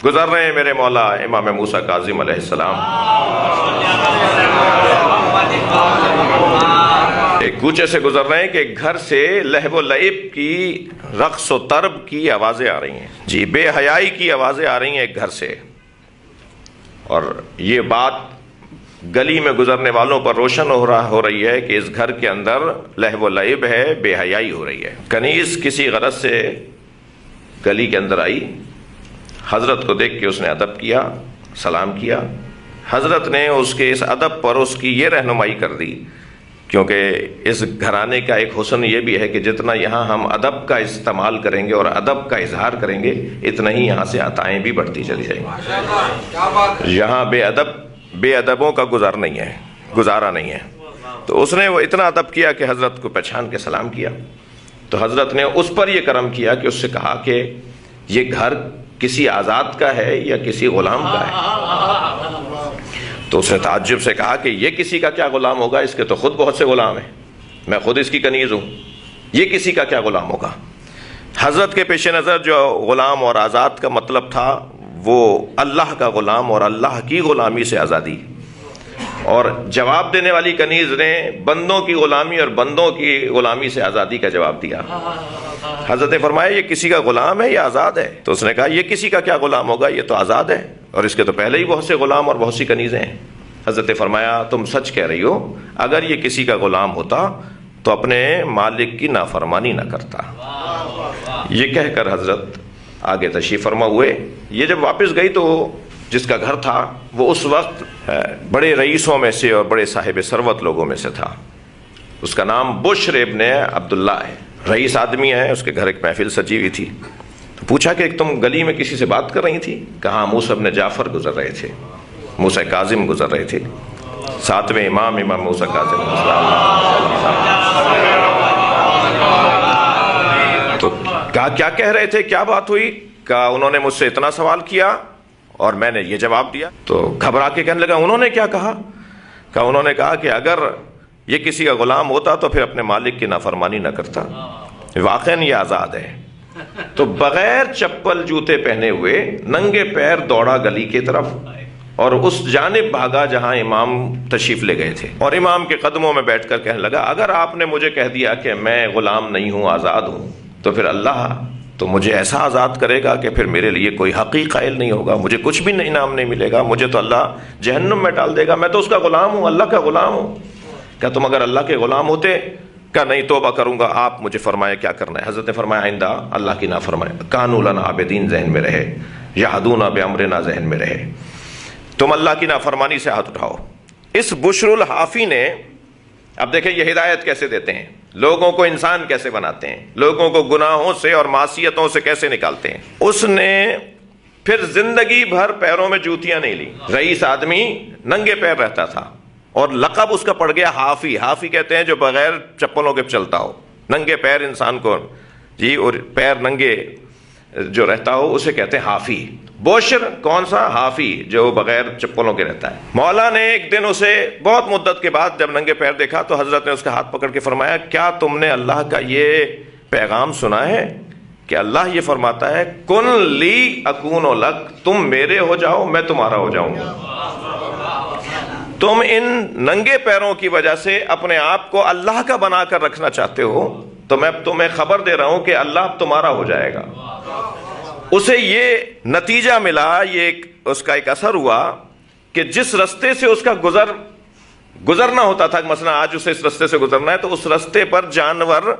گزر رہے ہیں میرے مولا امام موسیٰ کاظم علیہ السلام، ایک کوچے سے گزر رہے ہیں کہ گھر سے لہو و لعب کی، رقص و طرب کی آوازیں آ رہی ہیں، جی بے حیائی کی آوازیں آ رہی ہیں ایک گھر سے، اور یہ بات گلی میں گزرنے والوں پر روشن ہو رہی ہے کہ اس گھر کے اندر لہو و لعب ہے، بے حیائی ہو رہی ہے۔ کنیز کسی غرض سے گلی کے اندر آئی، حضرت کو دیکھ کے اس نے ادب کیا، سلام کیا۔ حضرت نے اس کے اس ادب پر اس کی یہ رہنمائی کر دی، کیونکہ اس گھرانے کا ایک حسن یہ بھی ہے کہ جتنا یہاں ہم ادب کا استعمال کریں گے اور ادب کا اظہار کریں گے، اتنا ہی یہاں سے عطائیں بھی بڑھتی چلی جائیں گی۔ یہاں بے ادبوں کا گزارا نہیں ہے۔ تو اس نے وہ اتنا ادب کیا کہ حضرت کو پہچان کے سلام کیا۔ تو حضرت نے اس پر یہ کرم کیا کہ اس سے کہا کہ یہ گھر کسی آزاد کا ہے یا کسی غلام کا ہے؟ تو اس نے تعجب سے کہا کہ یہ کسی کا کیا غلام ہوگا، اس کے تو خود بہت سے غلام ہیں، میں خود اس کی کنیز ہوں، یہ کسی کا کیا غلام ہوگا۔ حضرت کے پیش نظر جو غلام اور آزاد کا مطلب تھا وہ اللہ کا غلام اور اللہ کی غلامی سے آزادی، اور جواب دینے والی کنیز نے بندوں کی غلامی اور بندوں کی غلامی سے آزادی کا جواب دیا۔ حضرت نے فرمایا یہ کسی کا غلام ہے یا آزاد ہے؟ تو اس نے کہا یہ کسی کا کیا غلام ہوگا، یہ تو آزاد ہے، اور اس کے تو پہلے ہی بہت سے غلام اور بہت سی کنیزیں ہیں۔ حضرت نے فرمایا تم سچ کہہ رہی ہو، اگر یہ کسی کا غلام ہوتا تو اپنے مالک کی نافرمانی نہ کرتا۔ یہ کہہ کر حضرت آگے تشریف فرما ہوئے۔ یہ جب واپس گئی تو جس کا گھر تھا وہ اس وقت بڑے رئیسوں میں سے اور بڑے صاحب ثروت لوگوں میں سے تھا۔ اس کا نام بشر ابن عبداللہ ہے، رئیس آدمی ہے۔ اس کے گھر ایک محفل سجی ہوئی تھی، تو پوچھا کہ تم گلی میں کسی سے بات کر رہی تھی؟ کہا موسیٰ ابن جعفر گزر رہے تھے، موسیٰ کاظم گزر رہے تھے، ساتویں امام موسیٰ کاظم۔ تو کہا کیا کہہ رہے تھے، کیا بات ہوئی؟ کہا انہوں نے مجھ سے اتنا سوال کیا اور میں نے یہ جواب دیا۔ تو گھبرا کے کہنے لگا انہوں نے کیا کہا؟ کہا انہوں نے کہا کہ اگر یہ کسی کا غلام ہوتا تو پھر اپنے مالک کی نافرمانی نہ کرتا، واقعاً یہ آزاد ہے۔ تو بغیر چپل جوتے پہنے ہوئے ننگے پیر دوڑا گلی کی طرف اور اس جانب بھاگا جہاں امام تشریف لے گئے تھے، اور امام کے قدموں میں بیٹھ کر کہنے لگا اگر آپ نے مجھے کہہ دیا کہ میں غلام نہیں ہوں، آزاد ہوں، تو پھر اللہ تو مجھے ایسا آزاد کرے گا کہ پھر میرے لیے کوئی حقیق قائل نہیں ہوگا، مجھے کچھ بھی انعام نہیں ملے گا، مجھے تو اللہ جہنم میں ڈال دے گا، میں تو اس کا غلام ہوں، اللہ کا غلام ہوں۔ کیا تم اگر اللہ کے غلام ہوتے؟ کہا نہیں، توبہ کروں گا، آپ مجھے فرمائے کیا کرنا ہے۔ حضرت نے فرمایا آئندہ اللہ کی نافرمانی، کانوا لنا عابدین ذہن میں رہے، یہدون بامرنا ذہن میں رہے، تم اللہ کی نافرمانی سے ہاتھ اٹھاؤ۔ اس بشر الحافی نے، اب دیکھیں یہ ہدایت کیسے دیتے ہیں، لوگوں کو انسان کیسے بناتے ہیں، لوگوں کو گناہوں سے اور معصیتوں سے کیسے نکالتے ہیں۔ اس نے پھر زندگی بھر پیروں میں جوتیاں نہیں لی، رئیس آدمی ننگے پیر رہتا تھا، اور لقب اس کا پڑ گیا حافی۔ حافی کہتے ہیں جو بغیر چپلوں کے چلتا ہو، ننگے پیر انسان کو، جی، اور پیر ننگے جو رہتا ہو اسے کہتے ہیں حافی۔ بوشر کون سا؟ حافی، جو بغیر چپلوں کے رہتا ہے۔ مولا نے ایک دن اسے بہت مدت کے بعد جب ننگے پیر دیکھا تو حضرت نے اس کا ہاتھ پکڑ کے فرمایا کیا تم نے اللہ کا یہ پیغام سنا ہے کہ اللہ یہ فرماتا ہے کن لی اکون لک، تم میرے ہو جاؤ میں تمہارا ہو جاؤں گا۔ تم ان ننگے پیروں کی وجہ سے اپنے آپ کو اللہ کا بنا کر رکھنا چاہتے ہو، تو میں تمہیں خبر دے رہا ہوں کہ اللہ اب تمہارا ہو جائے گا۔ اسے یہ نتیجہ ملا، یہ اس کا ایک اثر ہوا کہ جس رستے سے اس کا گزرنا ہوتا تھا، مثلا آج اسے اس رستے سے گزرنا ہے تو اس رستے پر جانور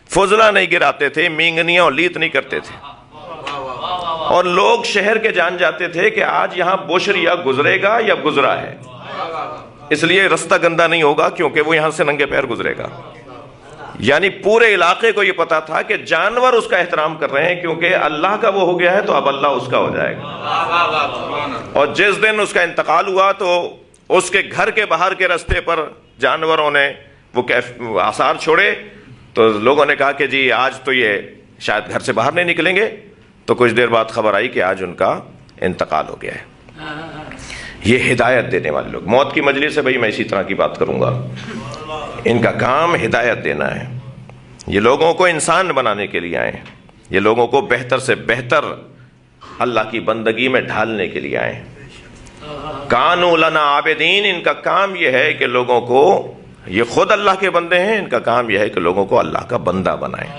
فضلہ نہیں گراتے تھے، مینگنیاں اور لیت نہیں کرتے تھے، اور لوگ شہر کے جان جاتے تھے کہ آج یہاں بوشر یا گزرے گا یا گزرا ہے، اس لیے رستہ گندا نہیں ہوگا کیونکہ وہ یہاں سے ننگے پیر گزرے گا۔ یعنی پورے علاقے کو یہ پتا تھا کہ جانور اس کا احترام کر رہے ہیں کیونکہ اللہ کا وہ ہو گیا ہے تو اب اللہ اس کا ہو جائے گا۔ اور جس دن اس کا انتقال ہوا تو اس کے گھر کے باہر کے رستے پر جانوروں نے وہ آثار چھوڑے، تو لوگوں نے کہا کہ جی آج تو یہ شاید گھر سے باہر نہیں نکلیں گے، تو کچھ دیر بعد خبر آئی کہ آج ان کا انتقال ہو گیا ہے۔ یہ ہدایت دینے والے لوگ، موت کی مجلس سے بھائی میں اسی طرح کی بات کروں گا، ان کا کام ہدایت دینا ہے۔ یہ لوگوں کو انسان بنانے کے لیے آئے ہیں، یہ لوگوں کو بہتر سے بہتر اللہ کی بندگی میں ڈھالنے کے لیے آئے ہیں۔ کانوا لنا عابدین، ان کا کام یہ ہے کہ لوگوں کو، یہ خود اللہ کے بندے ہیں، ان کا کام یہ ہے کہ لوگوں کو اللہ کا بندہ بنائیں۔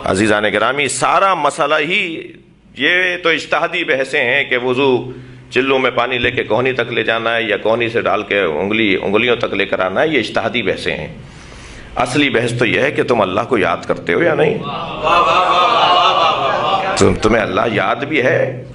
عزیزان گرامی، سارا مسئلہ ہی یہ تو اجتہادی بحثیں ہیں کہ وضو چلو میں پانی لے کے کوہنی تک لے جانا ہے یا کوہنی سے ڈال کے انگلیوں تک لے کر آنا ہے، یہ اجتہادی بحثیں ہیں۔ اصلی بحث تو یہ ہے کہ تم اللہ کو یاد کرتے ہو یا نہیں، تمہیں اللہ یاد بھی ہے؟